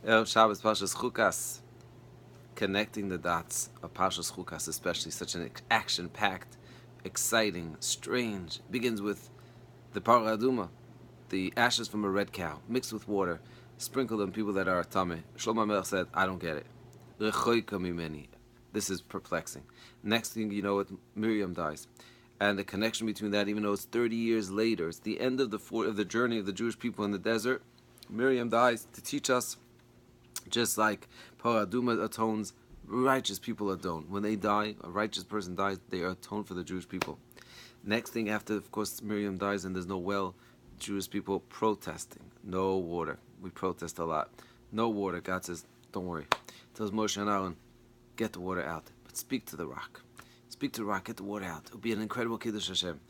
Shabbos Parshas chukas, connecting the dots of Parshas chukas, especially such an action-packed, exciting, strange. Begins with the paraduma, the ashes from a red cow, mixed with water, sprinkled on people that are tameh. Shlomo Melech said, "I don't get it. Rechoika mimeni." This is perplexing. Next thing you know, Miriam dies. And the connection between that, even though it's 30 years later, it's the end of the journey of the Jewish people in the desert. Miriam dies to teach us, just like Paraduma atones, righteous people atone. When they die, a righteous person dies, they atone for the Jewish people. Next thing after, of course, Miriam dies and there's no well, Jewish people protesting. No water. We protest a lot. No water. God says, don't worry. Tells Moshe and Aaron, get the water out. But speak to the rock. Speak to the rock, get the water out. It'll be an incredible Kiddush Hashem.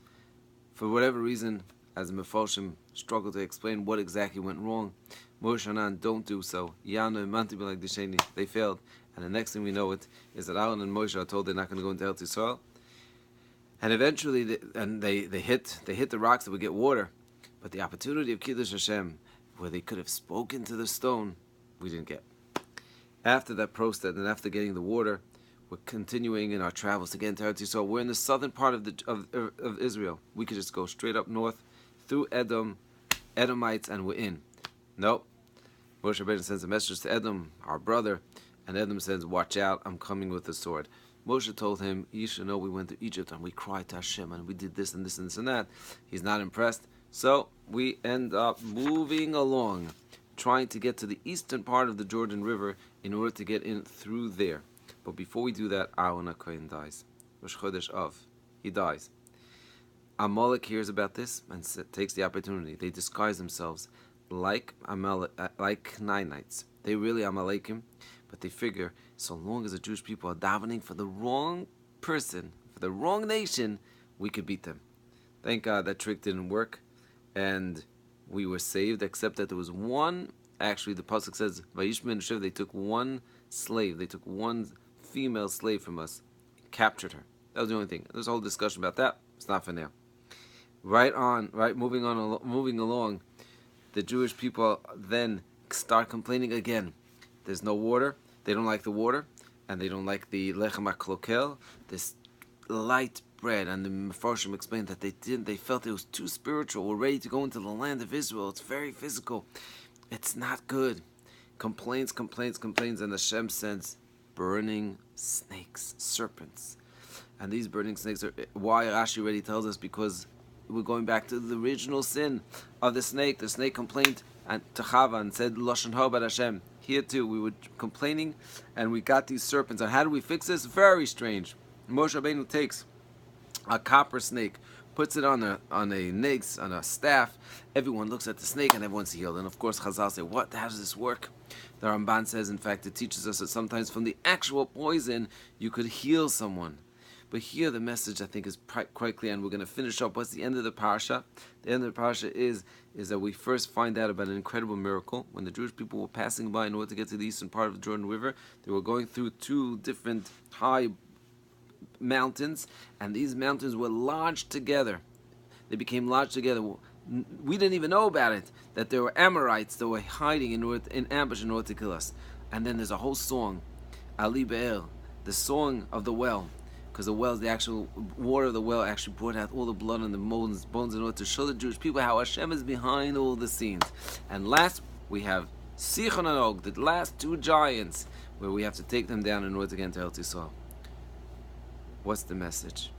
For whatever reason, as the Mefarshim struggle to explain what exactly went wrong, Moshe and Aaron don't do so. Yanu and Manti like Disheni, they failed. And the next thing we know it is that Aaron and Moshe are told they're not going to go into Eretz Yisrael. And eventually, they hit the rocks that would get water. But the opportunity of Kiddush Hashem, where they could have spoken to the stone, we didn't get. After that protest and after getting the water, we're continuing in our travels to get into Eretz Yisrael. We're in the southern part of Israel. We could just go straight up north through Edom, Edomites, and we're in. Nope. Moshe Rabbeinu sends a message to Edom, our brother, and Edom says, watch out, I'm coming with the sword. Moshe told him, you should know we went to Egypt and we cried to Hashem and we did this and this and this and that. He's not impressed. So we end up moving along, trying to get to the eastern part of the Jordan River in order to get in through there. But before we do that, Aaron HaKohen dies. Rosh Chodesh Av. He dies. Amalek hears about this and takes the opportunity. They disguise themselves like Canaanites. They really Amalekim, but they figure so long as the Jewish people are davening for the wrong person, for the wrong nation, we could beat them. Thank God that trick didn't work, and we were saved, except that there was one, actually the Pasuk says, Vayishmin Shiv, they took one slave, they took one female slave from us, captured her. That was the only thing. There's a whole discussion about that. It's not for now. Moving along, the Jewish people then start complaining again. There's no water. They don't like the water, and they don't like the lechem haklokel, this light bread. And the Mefarshim explained that they felt it was too spiritual. We're ready to go into the land of Israel. It's very physical. It's not good. Complaints, and Hashem sends burning snakes, serpents. And these burning snakes are why Rashi already tells us, because we're going back to the original sin of the snake. The snake complained to Chava and said, Lashon Hara Hashem. Here too, we were complaining and we got these serpents. And how do we fix this? Very strange. Moshe Rabbeinu takes a copper snake, puts it on a staff. Everyone looks at the snake and everyone's healed. And of course, Chazal say, what? How does this work? The Ramban says, in fact, it teaches us that sometimes from the actual poison, you could heal someone. But here the message, I think, is quite clear, and we're going to finish up. What's the end of the parsha? The end of the parsha is that we first find out about an incredible miracle. When the Jewish people were passing by in order to get to the eastern part of the Jordan River, they were going through two different high mountains, and these mountains were lodged together. They became lodged together. We didn't even know about it, that there were Amorites that were hiding in ambush in order to kill us. And then there's a whole song, Ali Be'er, the song of the well. Because the well, the actual water of the well actually brought out all the blood and the bones in order to show the Jewish people how Hashem is behind all the scenes. And last, we have Sichon and Og, the last two giants, where we have to take them down in order to get into Eretz Yisrael. What's the message?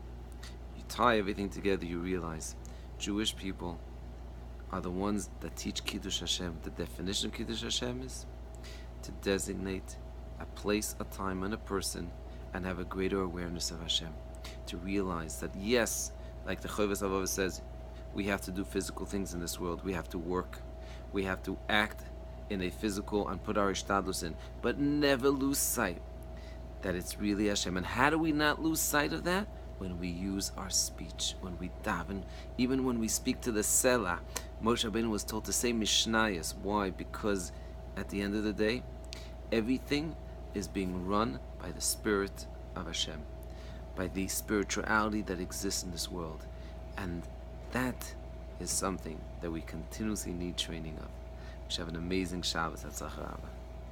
You tie everything together, you realize Jewish people are the ones that teach Kiddush Hashem. The definition of Kiddush Hashem is to designate a place, a time, and a person, and have a greater awareness of Hashem. To realize that yes, like the Chovas Avava says, we have to do physical things in this world. We have to work. We have to act in a physical and put our ishtadlus in. But never lose sight that it's really Hashem. And how do we not lose sight of that? When we use our speech, when we daven, even when we speak to the Selah. Moshe Rabbeinu was told to say Mishnayos. Why? Because at the end of the day, everything is being run by the Spirit of Hashem, by the spirituality that exists in this world. And that is something that we continuously need training of. We should have an amazing Shabbos. Hatzlacha Rabba.